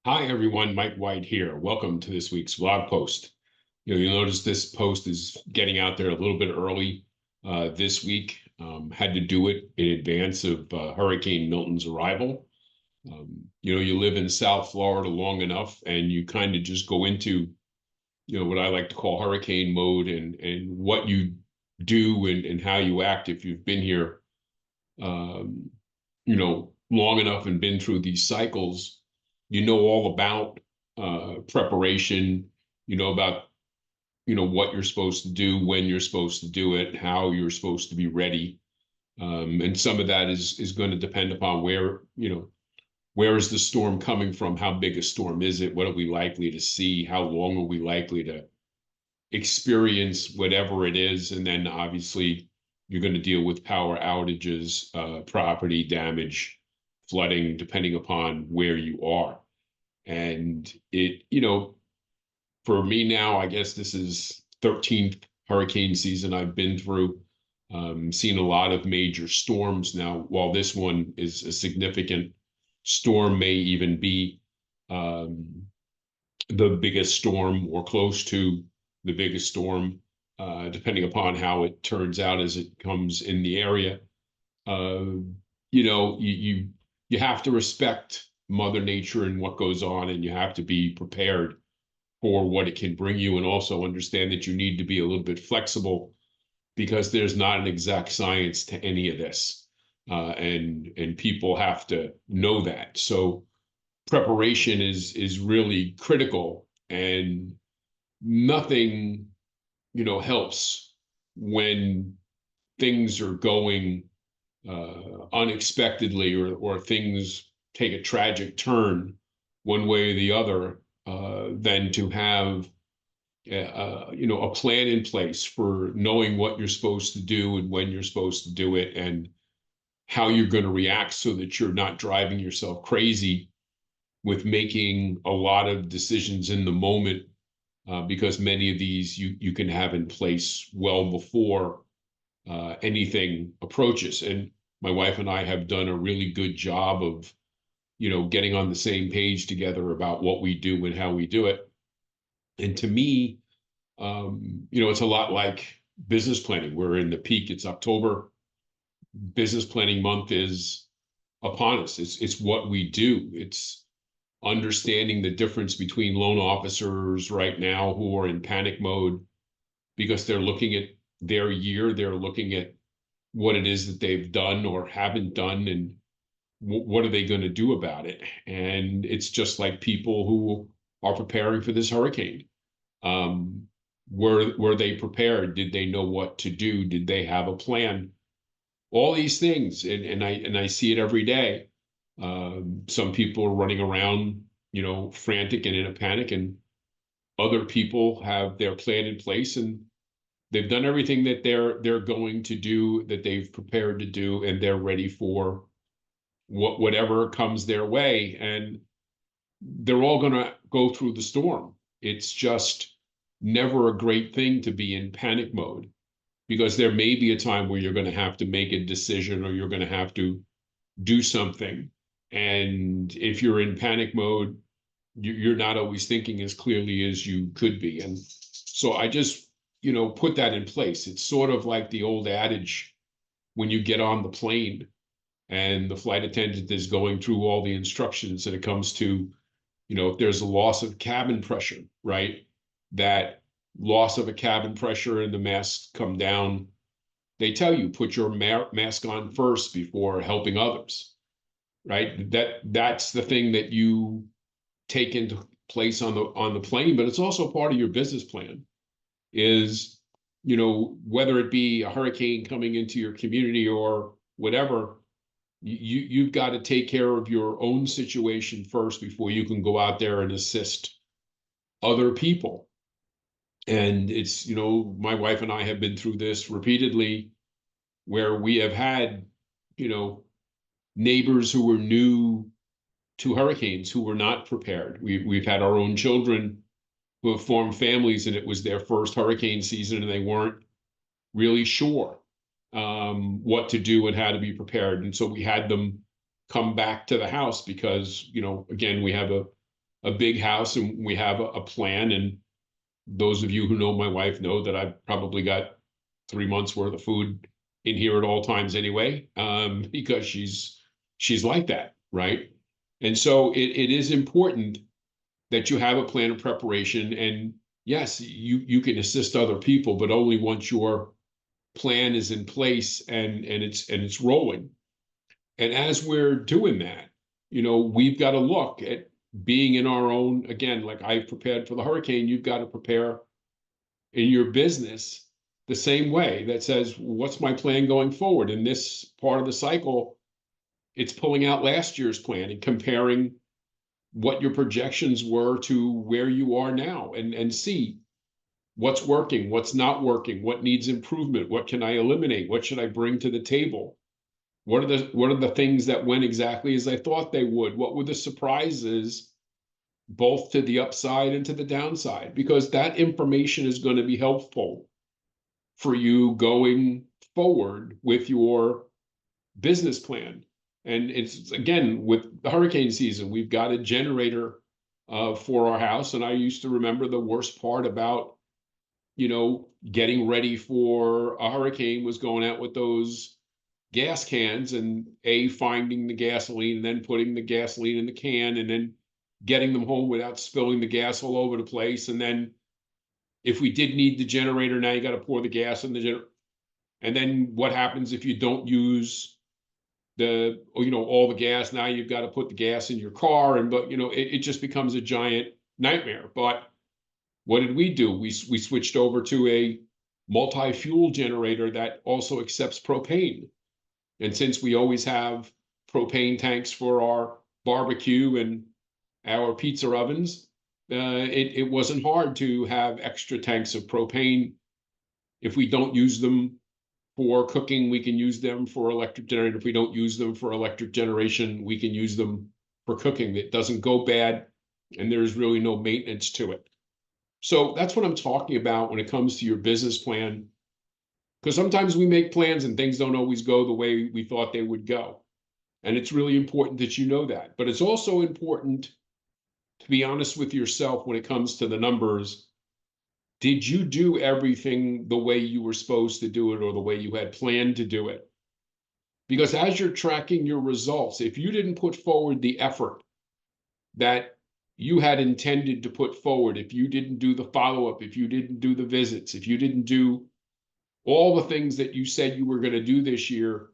Hi, everyone. Mike White here. Welcome to this week's blog post. You'll notice this post is getting out there a little bit early this week. Had to do it in advance of Hurricane Milton's arrival. You live in South Florida long enough, and you kind of just go into, what I like to call hurricane mode, and what you do and how you act if you've been here, um, long enough and been through these cycles. You know all about preparation. You know about what you're supposed to do, when you're supposed to do it, how you're supposed to be ready. And some of that is going to depend upon where is the storm coming from? How big a storm is it? What are we likely to see? How long are we likely to experience whatever it is? And then obviously you're going to deal with power outages, property damage, flooding, depending upon where you are. And for me now, I guess this is 13th hurricane season I've been through. Seen a lot of major storms now. While this one is a significant storm, may even be the biggest storm or close to the biggest storm, depending upon how it turns out as it comes in the area. You have to respect Mother Nature and what goes on, and you have to be prepared for what it can bring you, and also understand that you need to be a little bit flexible because there's not an exact science to any of this, and people have to know that. So preparation is really critical, and nothing helps when things are going unexpectedly, or things take a tragic turn one way or the other, than to have a plan in place for knowing what you're supposed to do and when you're supposed to do it and how you're going to react, so that you're not driving yourself crazy with making a lot of decisions in the moment, because many of these you can have in place well before anything approaches. And my wife and I have done a really good job of getting on the same page together about what we do and how we do it. And to me, it's a lot like business planning. We're in the peak. It's October. Business planning month is upon us. It's what we do. It's understanding the difference between loan officers right now who are in panic mode because they're looking at their year, they're looking at what it is that they've done or haven't done, and what are they going to do about it. And it's just like people who are preparing for this hurricane. Were they prepared? Did they know what to do? Did they have a plan? All these things, and I see it every day. Some people are running around, frantic and in a panic, and other people have their plan in place, and they've done everything that they're going to do, that they've prepared to do, and they're ready for whatever comes their way. And they're all going to go through the storm. It's just never a great thing to be in panic mode, because there may be a time where you're going to have to make a decision, or you're going to have to do something. And if you're in panic mode, you're not always thinking as clearly as you could be. And so I just, put that in place. It's sort of like the old adage when you get on the plane and the flight attendant is going through all the instructions, and it comes to, if there's a loss of cabin pressure, right? That loss of a cabin pressure and the masks come down. They tell you, put your mask on first before helping others, right? That's the thing that you take into place on the plane, but it's also part of your business plan. Is whether it be a hurricane coming into your community or whatever, you've got to take care of your own situation first before you can go out there and assist other people. And it's, my wife and I have been through this repeatedly, where we have had, neighbors who were new to hurricanes who were not prepared. We've had our own children who have formed families, and it was their first hurricane season, and they weren't really sure what to do and how to be prepared. And so we had them come back to the house because, again, we have a a big house and we have a plan. And those of you who know my wife know that I've probably got 3 months worth of food in here at all times anyway, because she's like that, right? And so it is important that you have a plan of preparation. And yes, you can assist other people, but only once your plan is in place and it's rolling. And as we're doing that, we've got to look at being in our own, again, like I prepared for the hurricane, you've got to prepare in your business the same way. That says, what's my plan going forward? In this part of the cycle, it's pulling out last year's plan and comparing what your projections were to where you are now, and see what's working, what's not working, what needs improvement, what can I eliminate, what should I bring to the table, what are the things that went exactly as I thought they would, what were the surprises, both to the upside and to the downside, because that information is going to be helpful for you going forward with your business plan. And it's, again, with the hurricane season, we've got a generator for our house. And I used to remember the worst part about, getting ready for a hurricane was going out with those gas cans and finding the gasoline and then putting the gasoline in the can and then getting them home without spilling the gas all over the place. And then if we did need the generator, now you got to pour the gas in the generator. And then what happens if you don't use all the gas? Now you've got to put the gas in your car, but it just becomes a giant nightmare. But what did we do? We switched over to a multi-fuel generator that also accepts propane. And since we always have propane tanks for our barbecue and our pizza ovens, it wasn't hard to have extra tanks of propane. If we don't use them for cooking, we can use them for electric generator. If we don't use them for electric generation, we can use them for cooking. It doesn't go bad, and there's really no maintenance to it. So that's what I'm talking about when it comes to your business plan, because sometimes we make plans and things don't always go the way we thought they would go. And it's really important that you know that. But it's also important to be honest with yourself when it comes to the numbers. Did you do everything the way you were supposed to do it or the way you had planned to do it? Because as you're tracking your results, if you didn't put forward the effort that you had intended to put forward, if you didn't do the follow-up, if you didn't do the visits, if you didn't do all the things that you said you were going to do this year,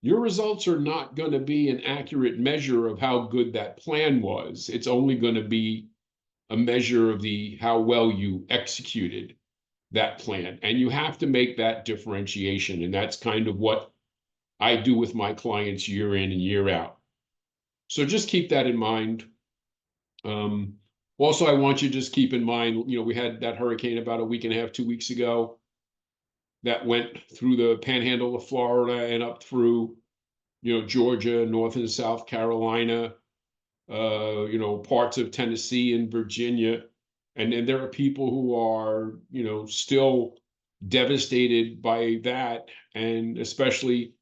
your results are not going to be an accurate measure of how good that plan was. It's only going to be a measure of how well you executed that plan. And you have to make that differentiation. And that's kind of what I do with my clients year in and year out. So just keep that in mind. Also, I want you to just keep in mind, we had that hurricane about a week and a half, 2 weeks ago that went through the panhandle of Florida and up through, Georgia, North and South Carolina, parts of Tennessee and Virginia. And then there are people who are, still devastated by that. And especially,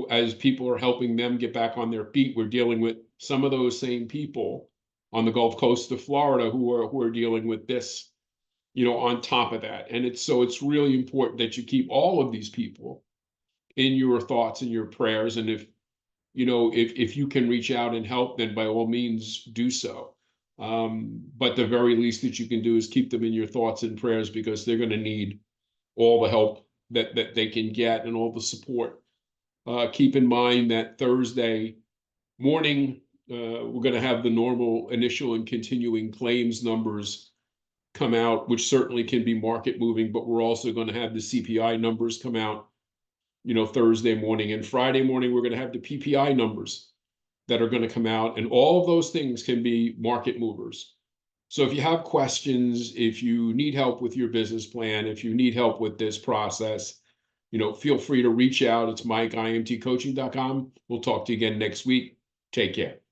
as people are helping them get back on their feet, we're dealing with some of those same people on the Gulf Coast of Florida who are dealing with this, on top of that. And it's really important that you keep all of these people in your thoughts and your prayers. And if you can reach out and help, then by all means do so. But the very least that you can do is keep them in your thoughts and prayers, because they're going to need all the help that they can get and all the support. Keep in mind that Thursday morning, we're going to have the normal initial and continuing claims numbers come out, which certainly can be market moving, but we're also going to have the CPI numbers come out, Thursday morning. And Friday morning, we're going to have the PPI numbers that are going to come out. And all of those things can be market movers. So if you have questions, if you need help with your business plan, if you need help with this process, feel free to reach out. It's Mike, imtcoaching.com. We'll talk to you again next week. Take care.